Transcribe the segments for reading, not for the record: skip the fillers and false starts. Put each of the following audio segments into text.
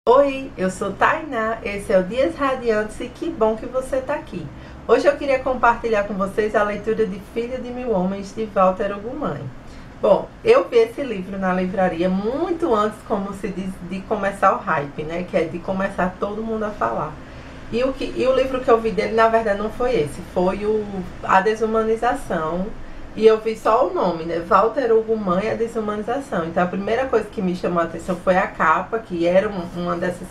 Oi, eu sou Tainá, esse é o Dias Radiantes e que bom que você está aqui. Hoje eu queria compartilhar com vocês a leitura de Filho de Mil Homens, de Walter Ugumãe. Bom, eu vi esse livro na livraria muito antes, como se diz, de começar o hype, né? Que é de começar todo mundo a falar. E o livro que eu vi dele, na verdade, não foi esse, foi A Desumanização. E eu vi só o nome, né? Walter Ugumãe, A Desumanização. Então a primeira coisa que me chamou a atenção foi a capa, que era uma dessas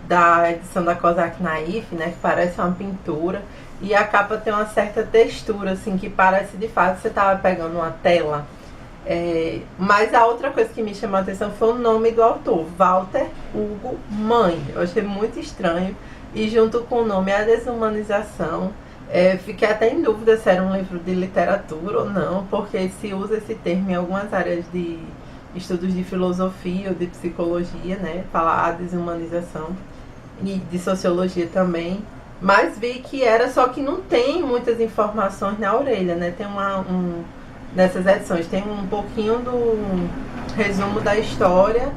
da edição da Kozak Naif, né? Que parece uma pintura. E a capa tem uma certa textura, assim, que parece de fato que você estava pegando uma tela. Mas a outra coisa que me chamou a atenção foi o nome do autor, Walter Ugumãe. Eu achei muito estranho. E junto com o nome A Desumanização, fiquei até em dúvida se era um livro de literatura ou não, porque se usa esse termo em algumas áreas de estudos de filosofia ou de psicologia, né? Falar a desumanização, e de sociologia também. Mas vi que era, só que não tem muitas informações na orelha, né? Tem nessas edições, tem um pouquinho do resumo da história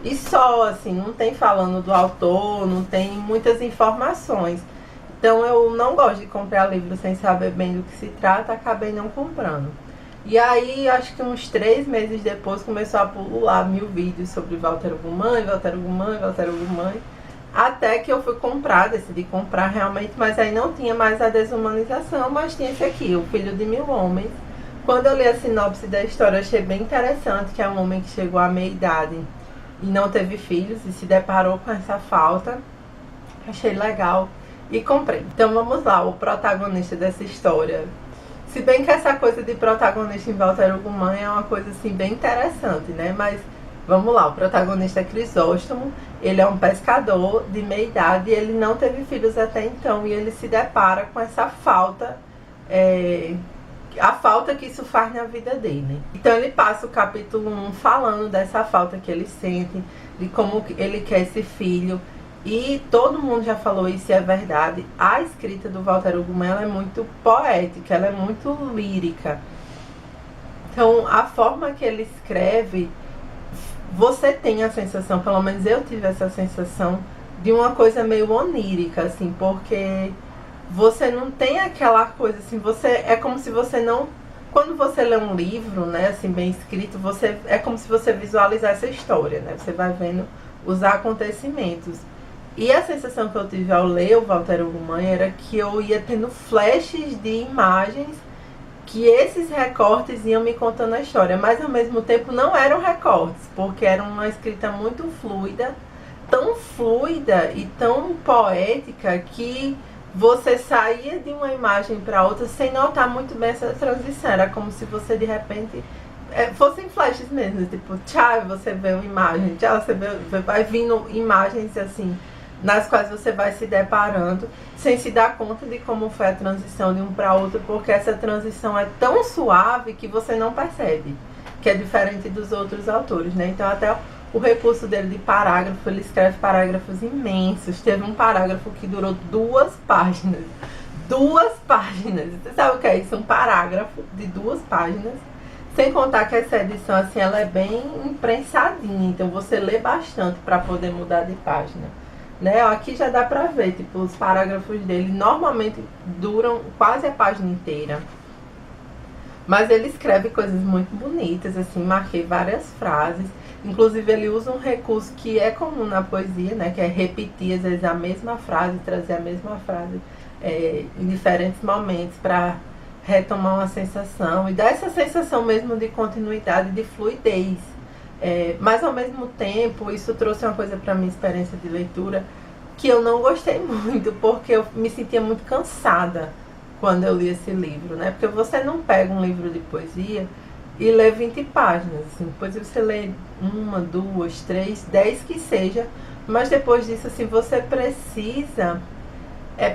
e só, assim, não tem falando do autor, não tem muitas informações. Então eu não gosto de comprar livro sem saber bem do que se trata, acabei não comprando. E aí, acho que uns 3 meses depois, começou a pulular 1000 vídeos sobre Walter Ugumãe, Walter Ugumãe, Walter Ugumãe. Até que eu fui comprar, decidi comprar realmente, mas aí não tinha mais A Desumanização, mas tinha esse aqui, O Filho de Mil Homens. Quando eu li a sinopse da história, eu achei bem interessante, que é um homem que chegou à meia-idade e não teve filhos e se deparou com essa falta. Achei legal e comprei. Então vamos lá, o protagonista dessa história. Se bem que essa coisa de protagonista em Walter Ugumãe é uma coisa assim bem interessante, né? Mas vamos lá, o protagonista é Crisóstomo, ele é um pescador de meia idade e ele não teve filhos até então e ele se depara com essa falta, a falta que isso faz na vida dele. Então ele passa o capítulo 1 falando dessa falta que ele sente, de como ele quer esse filho. E todo mundo já falou isso e é verdade. A escrita do Walter Ugumãe ela é muito poética, ela é muito lírica. Então a forma que ele escreve, você tem a sensação, pelo menos eu tive essa sensação, de uma coisa meio onírica, assim, porque você não tem aquela coisa assim, é como se você não, quando você lê um livro, né, assim, bem escrito, é como se você visualizasse a história, né, você vai vendo os acontecimentos. E a sensação que eu tive ao ler o Walter Ugumãe era que eu ia tendo flashes de imagens, que esses recortes iam me contando a história, mas ao mesmo tempo não eram recortes, porque era uma escrita muito fluida e tão poética que você saía de uma imagem para outra sem notar muito bem essa transição. Era como se você de repente fossem flashes mesmo, tipo, tchau, você vê uma imagem, tchau, vai vindo imagens assim, nas quais você vai se deparando sem se dar conta de como foi a transição de um para outro, porque essa transição é tão suave que você não percebe, que é diferente dos outros autores, né? Então até o recurso dele de parágrafo, ele escreve parágrafos imensos. Teve um parágrafo que durou 2 páginas. 2 páginas. Você sabe o que é isso? Um parágrafo de 2 páginas. Sem contar que essa edição, assim, ela é bem imprensadinha. Então você lê bastante para poder mudar de página. Né? Aqui já dá pra ver, tipo, os parágrafos dele normalmente duram quase a página inteira. Mas ele escreve coisas muito bonitas, assim, marquei várias frases. Inclusive ele usa um recurso que é comum na poesia, né? Que é repetir às vezes a mesma frase, trazer a mesma frase em diferentes momentos para retomar uma sensação e dar essa sensação mesmo de continuidade, de fluidez. Mas ao mesmo tempo isso trouxe uma coisa para minha experiência de leitura que eu não gostei muito, porque eu me sentia muito cansada quando eu li esse livro, né? Porque você não pega um livro de poesia e lê 20 páginas, assim, depois você lê 1, 2, 3, 10 que seja, mas depois disso, assim, você precisa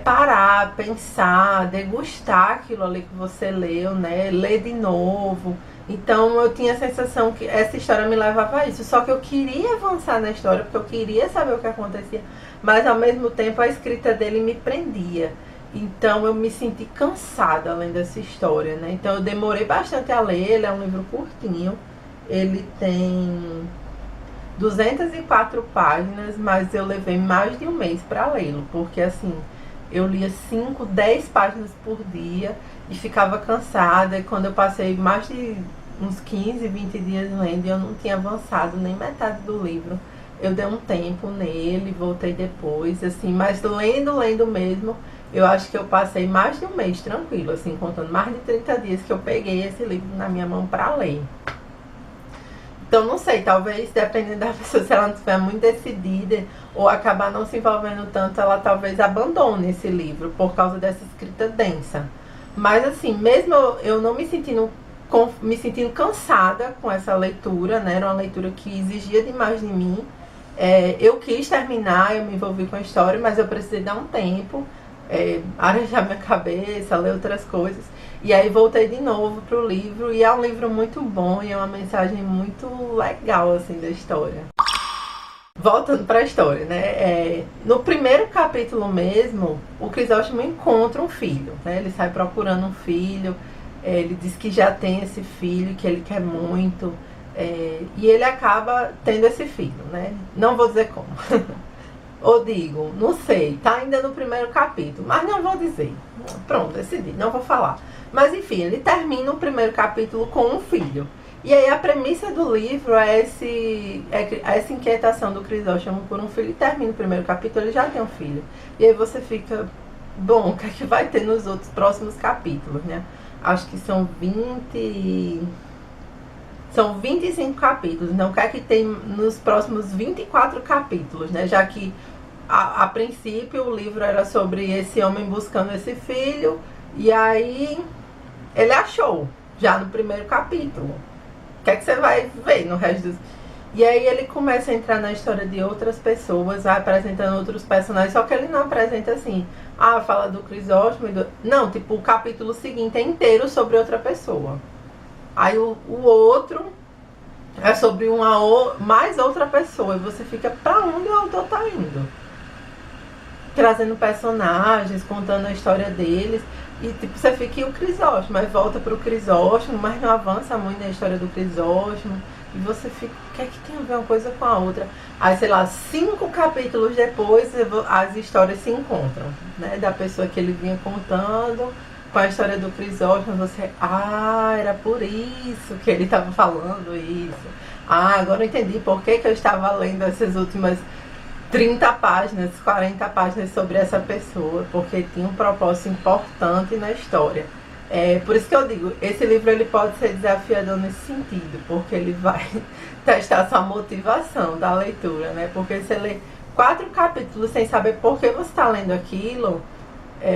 parar, pensar, degustar aquilo ali que você leu, né? Ler de novo. Então eu tinha a sensação que essa história me levava a isso, só que eu queria avançar na história, porque eu queria saber o que acontecia, mas ao mesmo tempo a escrita dele me prendia. Então eu me senti cansada além dessa história, né? Então eu demorei bastante a ler, ele é um livro curtinho, ele tem 204 páginas, mas eu levei mais de um mês para lê-lo, porque assim, eu lia 5, 10 páginas por dia e ficava cansada, e quando eu passei mais de uns 15, 20 dias lendo e eu não tinha avançado nem metade do livro, eu dei um tempo nele, voltei depois, assim, mas lendo mesmo, eu acho que eu passei mais de um mês tranquilo, assim, contando mais de 30 dias que eu peguei esse livro na minha mão para ler. Então, não sei, talvez, dependendo da pessoa, se ela não estiver muito decidida ou acabar não se envolvendo tanto, ela talvez abandone esse livro por causa dessa escrita densa. Mas, assim, mesmo eu não me sentindo cansada com essa leitura, né? Era uma leitura que exigia demais de mim. Eu quis terminar, eu me envolvi com a história, mas eu precisei dar um tempo, arejar minha cabeça, ler outras coisas. E aí voltei de novo pro livro, e é um livro muito bom e é uma mensagem muito legal, assim, da história. Voltando para a história, né? No primeiro capítulo mesmo, o Crisóstomo encontra um filho, né? Ele sai procurando um filho, ele diz que já tem esse filho, que ele quer muito, e ele acaba tendo esse filho, né? Não vou dizer como. Ou digo, não sei, tá ainda no primeiro capítulo, mas não vou dizer. Pronto, decidi, não vou falar. Mas enfim, ele termina o primeiro capítulo com um filho. E aí a premissa do livro é essa inquietação do Crisóstomo por um filho. E termina o primeiro capítulo, ele já tem um filho. E aí você fica, bom, o que é que vai ter nos outros próximos capítulos, né? Acho que são 25 capítulos, então o que é que tem nos próximos 24 capítulos, né? Já que a princípio o livro era sobre esse homem buscando esse filho, e aí ele achou, já no primeiro capítulo. O que é que você vai ver no resto dos... E aí ele começa a entrar na história de outras pessoas, vai apresentando outros personagens, só que ele não apresenta assim, fala do Crisóstomo, não, tipo, o capítulo seguinte é inteiro sobre outra pessoa. Aí o outro é sobre mais outra pessoa, e você fica, pra onde o autor tá indo? Trazendo personagens, contando a história deles, e tipo, você fica, e o Crisóstomo? Mas volta pro Crisóstomo, mas não avança muito na história do Crisóstomo, e você fica, o que é que tem a ver uma coisa com a outra? Aí, sei lá, 5 capítulos depois, as histórias se encontram, né? Da pessoa que ele vinha contando com a história do Crisóstomo, você, era por isso que ele estava falando isso. Agora eu entendi por que eu estava lendo essas últimas 30 páginas, 40 páginas sobre essa pessoa, porque tinha um propósito importante na história. Por isso que eu digo, esse livro ele pode ser desafiador nesse sentido, porque ele vai testar sua motivação da leitura, né? Porque você lê 4 capítulos sem saber por que você está lendo aquilo,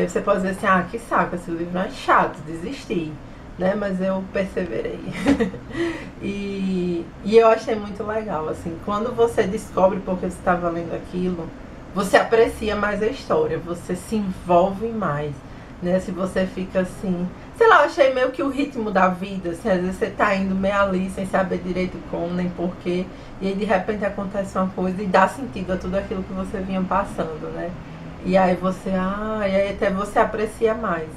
você pode dizer assim, que saco, esse livro é chato, desisti, né? Mas eu perseverei. e eu achei muito legal, assim, quando você descobre por que você estava lendo aquilo, você aprecia mais a história, você se envolve mais, né? Se você fica assim, sei lá, eu achei meio que o ritmo da vida, assim, às vezes você tá indo meio ali sem saber direito como, nem porquê, e aí de repente acontece uma coisa e dá sentido a tudo aquilo que você vinha passando, né? E aí você, e aí até você aprecia mais.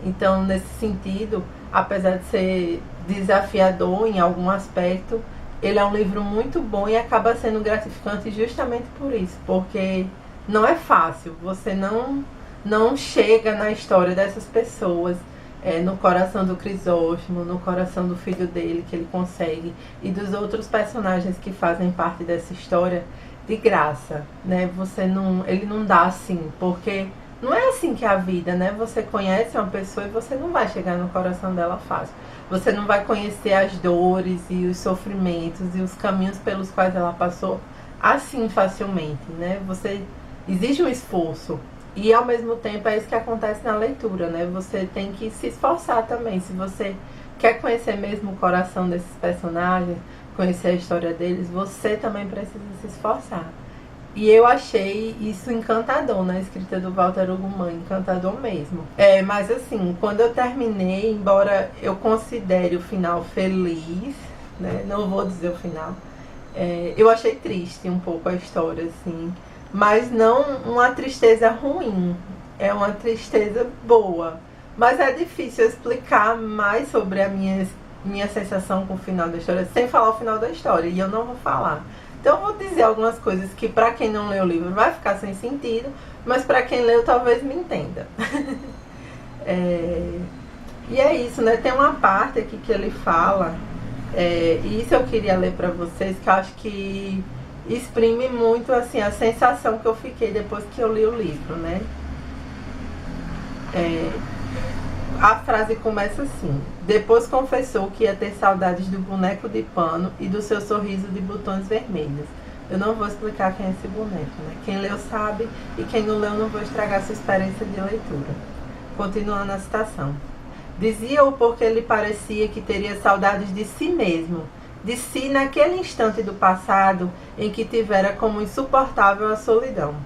Então, nesse sentido, apesar de ser desafiador em algum aspecto, ele é um livro muito bom e acaba sendo gratificante justamente por isso, porque não é fácil, você não chega na história dessas pessoas, no coração do Crisóstomo, no coração do filho dele, que ele consegue, e dos outros personagens que fazem parte dessa história, de graça, né? Ele não dá assim, porque não é assim que é a vida, né? Você conhece uma pessoa e você não vai chegar no coração dela fácil. Você não vai conhecer as dores e os sofrimentos e os caminhos pelos quais ela passou assim facilmente, né? Exige um esforço. E ao mesmo tempo é isso que acontece na leitura, né? Você tem que se esforçar também. Se você quer conhecer mesmo o coração desses personagens, conhecer a história deles, você também precisa se esforçar. E eu achei isso encantador na escrita do Walter Hugo Mãe, encantador mesmo. Mas assim, quando eu terminei, embora eu considere o final feliz, né? Não vou dizer o final, eu achei triste um pouco a história, assim. Mas não uma tristeza ruim, é uma tristeza boa. Mas é difícil explicar mais sobre a minha sensação com o final da história, sem falar o final da história, e eu não vou falar. Então eu vou dizer algumas coisas que para quem não leu o livro vai ficar sem sentido, mas para quem leu talvez me entenda. E é isso, né? Tem uma parte aqui que ele fala, e isso eu queria ler para vocês, que eu acho que exprime muito assim a sensação que eu fiquei depois que eu li o livro, né? A frase começa assim: depois confessou que ia ter saudades do boneco de pano e do seu sorriso de botões vermelhos. Eu não vou explicar quem é esse boneco, né? Quem leu sabe, e quem não leu não vou estragar sua experiência de leitura. Continuando a citação. Dizia-o porque ele parecia que teria saudades de si mesmo, de si naquele instante do passado em que tivera como insuportável a solidão.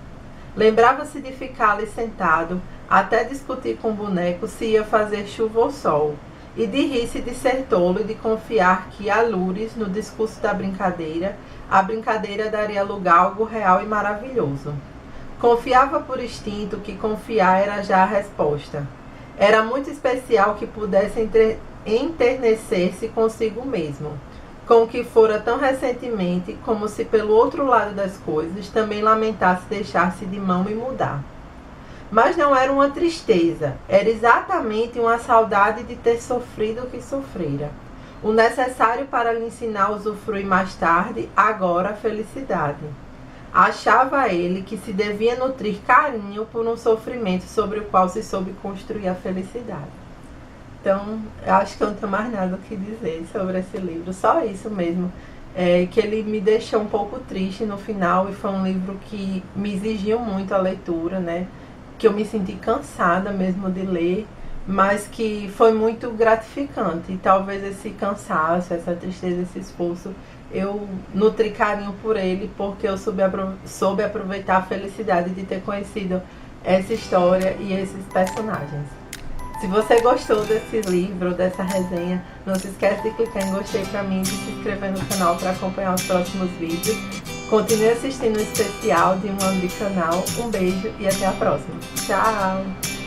Lembrava-se de ficar ali sentado, até discutir com o boneco se ia fazer chuva ou sol, e de rir-se de ser tolo e de confiar que, a lures, no discurso da brincadeira, a brincadeira daria lugar a algo real e maravilhoso. Confiava por instinto que confiar era já a resposta. Era muito especial que pudesse enternecer-se consigo mesmo, com o que fora tão recentemente, como se pelo outro lado das coisas também lamentasse deixar-se de mão e mudar. Mas não era uma tristeza, era exatamente uma saudade de ter sofrido o que sofrera. O necessário para lhe ensinar a usufruir mais tarde, agora a felicidade. Achava ele que se devia nutrir carinho por um sofrimento sobre o qual se soube construir a felicidade. Então, eu acho que eu não tenho mais nada o que dizer sobre esse livro, só isso mesmo. Que ele me deixou um pouco triste no final, e foi um livro que me exigiu muito a leitura, né? Que eu me senti cansada mesmo de ler, mas que foi muito gratificante. E talvez esse cansaço, essa tristeza, esse esforço, eu nutri carinho por ele, porque eu soube aproveitar a felicidade de ter conhecido essa história e esses personagens. Se você gostou desse livro, dessa resenha, não se esquece de clicar em gostei pra mim e de se inscrever no canal para acompanhar os próximos vídeos. Continue assistindo o especial de um ano de canal. Um beijo e até a próxima. Tchau!